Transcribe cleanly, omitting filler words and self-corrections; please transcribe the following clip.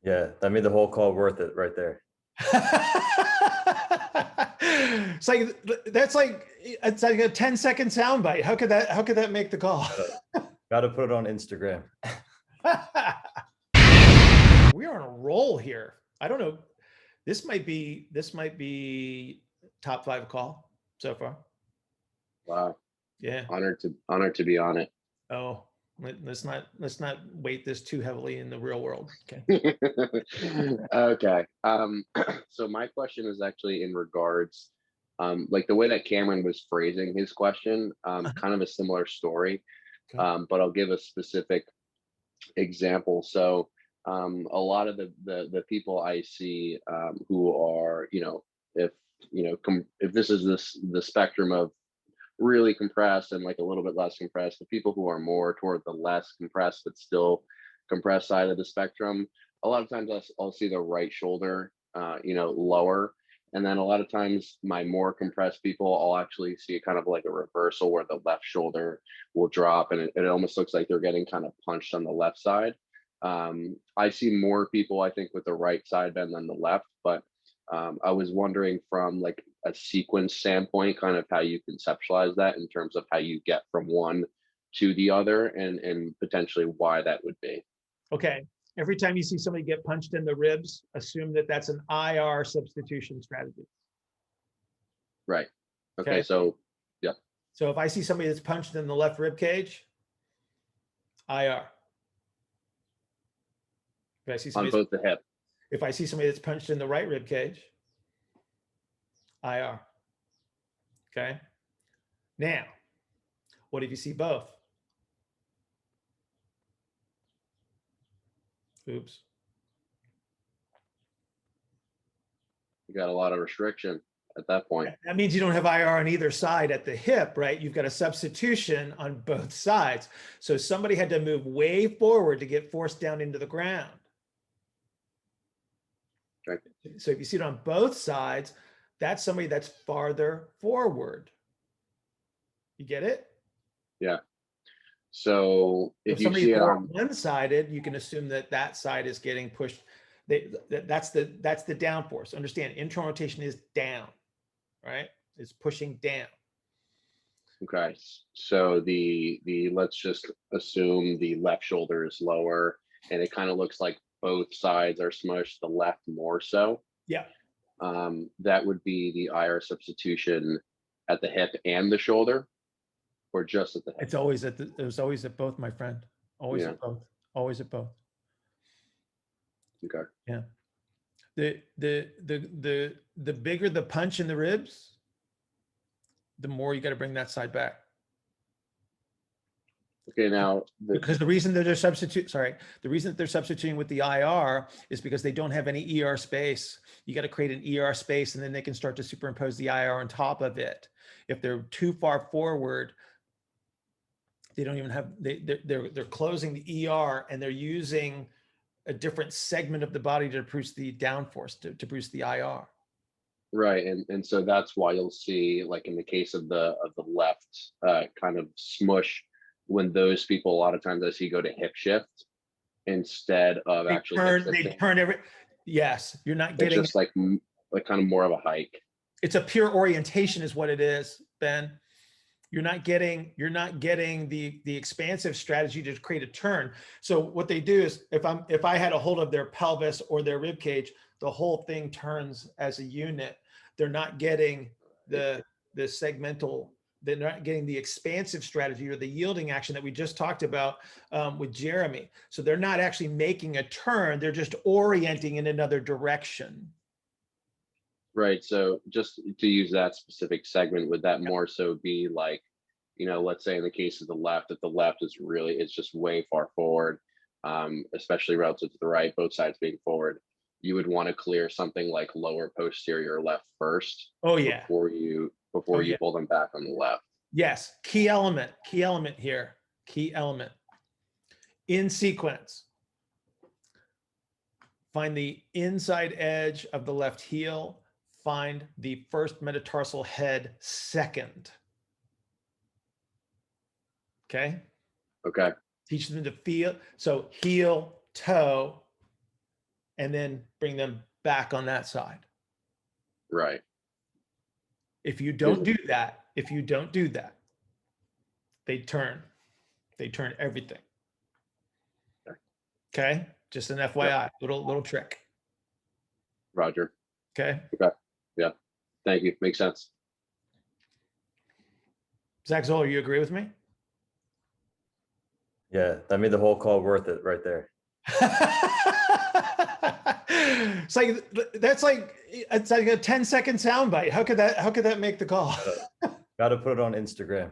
Yeah, that made the whole call worth it right there. It's like it's like a 10-second soundbite. How could that make the call? Gotta put it on Instagram. We are on a roll here. I don't know. This might be top 5 call so far. Wow. Yeah. Honored to be on it. Oh, let's not weight this too heavily in the real world. Okay. Okay. So my question is actually in regards, like the way that Cameron was phrasing his question, kind of a similar story, Okay. but I'll give a specific example. So, a lot of the people I see, who are, if if this is the spectrum of really compressed and like a little bit less compressed, the people who are more toward the less compressed but still compressed side of the spectrum, a lot of times I'll see the right shoulder, lower. And then a lot of times my more compressed people, I'll actually see kind of like a reversal where the left shoulder will drop, and it almost looks like they're getting kind of punched on the left side. I see more people, I think, with the right side bend than the left, but I was wondering from like a sequence standpoint, kind of how you conceptualize that in terms of how you get from one to the other, and potentially why that would be. Okay. Every time you see somebody get punched in the ribs, assume that that's an IR substitution strategy. Right. Okay. Okay. So, yeah. So if I see somebody that's punched in the left rib cage, IR. If I see On somebody, both the hip. if I see somebody that's punched in the right rib cage, IR. Okay. Now, what if you see both? Oops. You got a lot of restriction at that point. That means you don't have IR on either side at the hip, right? You've got a substitution on both sides. So somebody had to move way forward to get forced down into the ground. Right. So if you see it on both sides, that's somebody that's farther forward. You get it? Yeah. So if you see it on one-sided, you can assume that that side is getting pushed. That's the downforce. Understand, internal rotation is down, right? It's pushing down. Okay. So the let's just assume the left shoulder is lower, and it kind of looks like both sides are smushed, the left more so. Yeah. That would be the IR substitution at the hip and the shoulder, or just at the hip? It's always at both, my friend. Always Yeah. at both. Always at both. Okay. Yeah. The bigger the punch in the ribs, the more you got to bring that side back. Okay, now because the reason that they're substituting with the IR is because they don't have any ER space. You got to create an ER space, and then they can start to superimpose the IR on top of it. If they're too far forward, they don't even have, they're closing the ER, and they're using a different segment of the body to produce the downforce, to produce the IR. Right, and so that's why you'll see, like in the case of the left, kind of smush, when those people, a lot of times I see go to hip shift instead of actually they turn every. Yes, you're not getting. It's just like kind of more of a hike. It's a pure orientation, is what it is, Ben. You're not getting the expansive strategy to create a turn. So what they do is, if I had a hold of their pelvis or their rib cage, the whole thing turns as a unit. They're not getting the segmental. They're not getting the expansive strategy or the yielding action that we just talked about with Jeremy. So they're not actually making a turn. They're just orienting in another direction. Right. So just to use that specific segment, would that more so be like, let's say in the case of the left, if the left is really, it's just way far forward, especially relative to the right, both sides being forward, you would want to clear something like lower posterior left first. Oh yeah. Before you pull them back on the left. Yes. Key element here. Key element. In sequence. Find the inside edge of the left heel. Find the first metatarsal head second. Okay. Okay. Teach them to feel. So heel, toe, and then bring them back on that side. Right. If you don't do that, they turn everything. Okay. Just an FYI, little trick. Roger. Okay. Okay. Yeah. Thank you. Makes sense. Zach Zoller, you agree with me? Yeah, that made the whole call worth it right there. It's like it's like a 10-second soundbite. How could that make the call? Got to put it on Instagram.